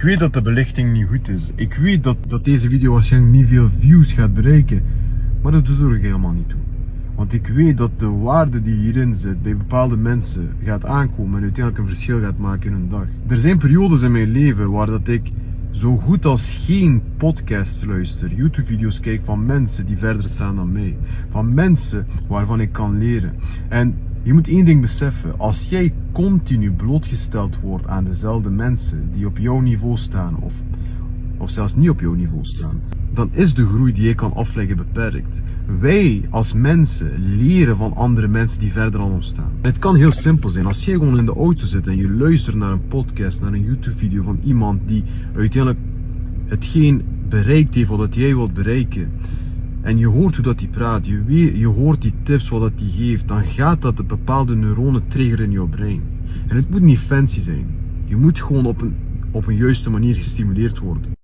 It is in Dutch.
weet dat de belichting niet goed is. Ik weet dat deze video waarschijnlijk niet veel views gaat bereiken. Maar dat doet er helemaal niet toe. Want ik weet dat de waarde die hierin zit bij bepaalde mensen gaat aankomen en uiteindelijk een verschil gaat maken in hun dag. Er zijn periodes in mijn leven waar dat ik zo goed als geen podcasts luister, YouTube-video's kijk van mensen die verder staan dan mij. Van mensen waarvan ik kan leren. En je moet één ding beseffen, als jij continu blootgesteld wordt aan dezelfde mensen die op jouw niveau staan of zelfs niet op jouw niveau staan, dan is de groei die je kan afleggen beperkt. Wij als mensen leren van andere mensen die verder dan ons staan. Het kan heel simpel zijn. Als jij gewoon in de auto zit en je luistert naar een podcast, naar een YouTube video van iemand die uiteindelijk hetgeen bereikt heeft wat jij wilt bereiken, en je hoort hoe dat hij praat, je hoort die tips wat dat hij geeft, dan gaat dat een bepaalde neuronen triggeren in jouw brein. En het moet niet fancy zijn. Je moet gewoon op een juiste manier gestimuleerd worden.